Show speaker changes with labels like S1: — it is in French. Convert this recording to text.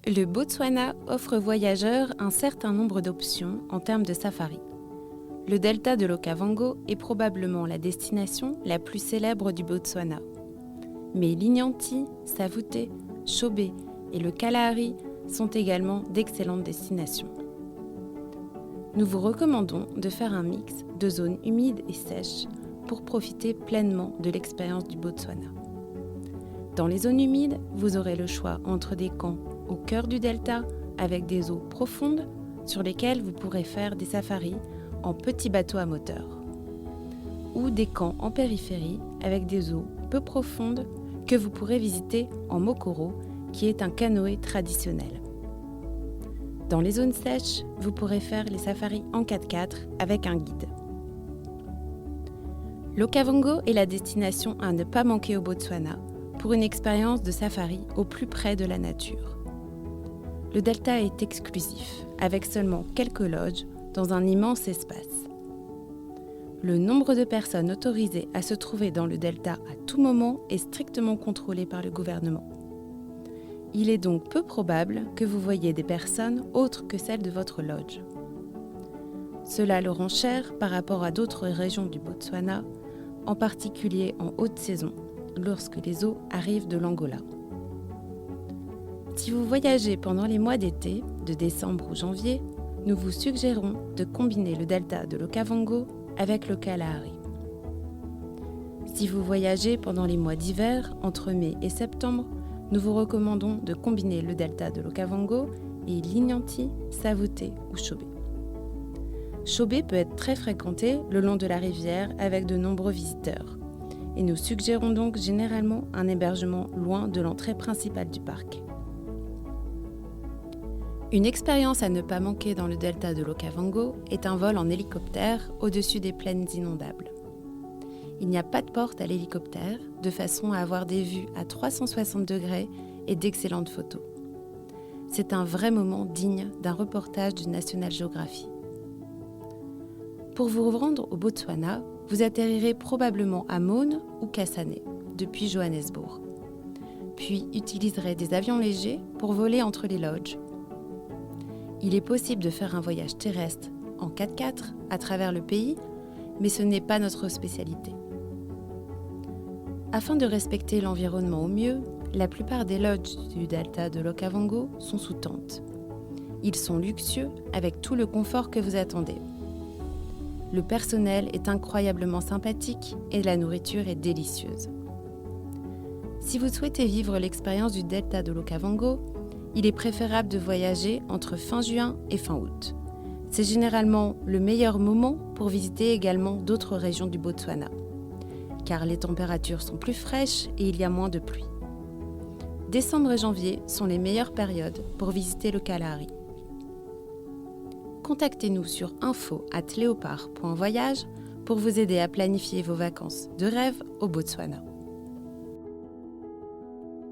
S1: Le Botswana offre aux voyageurs un certain nombre d'options en termes de safari. Le delta de l'Okavango est probablement la destination la plus célèbre du Botswana. Mais Linyanti, Savouté, Chobe et le Kalahari sont également d'excellentes destinations. Nous vous recommandons de faire un mix de zones humides et sèches pour profiter pleinement de l'expérience du Botswana. Dans les zones humides, vous aurez le choix entre des camps au cœur du delta avec des eaux profondes sur lesquelles vous pourrez faire des safaris en petits bateaux à moteur, ou des camps en périphérie avec des eaux peu profondes que vous pourrez visiter en mokoro, qui est un canoë traditionnel. Dans les zones sèches, vous pourrez faire les safaris en 4x4 avec un guide. L'Okavango est la destination à ne pas manquer au Botswana pour une expérience de safari au plus près de la nature. Le delta est exclusif, avec seulement quelques lodges dans un immense espace. Le nombre de personnes autorisées à se trouver dans le delta à tout moment est strictement contrôlé par le gouvernement. Il est donc peu probable que vous voyiez des personnes autres que celles de votre lodge. Cela le rend cher par rapport à d'autres régions du Botswana, en particulier en haute saison, lorsque les eaux arrivent de l'Angola. Si vous voyagez pendant les mois d'été, de décembre ou janvier, nous vous suggérons de combiner le delta de l'Okavango avec le Kalahari. Si vous voyagez pendant les mois d'hiver, entre mai et septembre, nous vous recommandons de combiner le delta de l'Okavango et Linyanti, Savouté ou Chobe. Chobe peut être très fréquenté le long de la rivière avec de nombreux visiteurs. Et nous suggérons donc généralement un hébergement loin de l'entrée principale du parc. Une expérience à ne pas manquer dans le delta de l'Okavango est un vol en hélicoptère au-dessus des plaines inondables. Il n'y a pas de porte à l'hélicoptère, de façon à avoir des vues à 360 degrés et d'excellentes photos. C'est un vrai moment digne d'un reportage du National Geographic. Pour vous rendre au Botswana, vous atterrirez probablement à Maun ou Kasane, depuis Johannesburg. Puis utiliserez des avions légers pour voler entre les lodges. Il est possible de faire un voyage terrestre en 4x4 à travers le pays, mais ce n'est pas notre spécialité. Afin de respecter l'environnement au mieux, la plupart des lodges du delta de l'Okavango sont sous tente. Ils sont luxueux avec tout le confort que vous attendez. Le personnel est incroyablement sympathique et la nourriture est délicieuse. Si vous souhaitez vivre l'expérience du delta de l'Okavango, il est préférable de voyager entre fin juin et fin août. C'est généralement le meilleur moment pour visiter également d'autres régions du Botswana, car les températures sont plus fraîches et il y a moins de pluie. Décembre et janvier sont les meilleures périodes pour visiter le Kalahari. Contactez-nous sur info@leopard.voyage pour vous aider à planifier vos vacances de rêve au Botswana.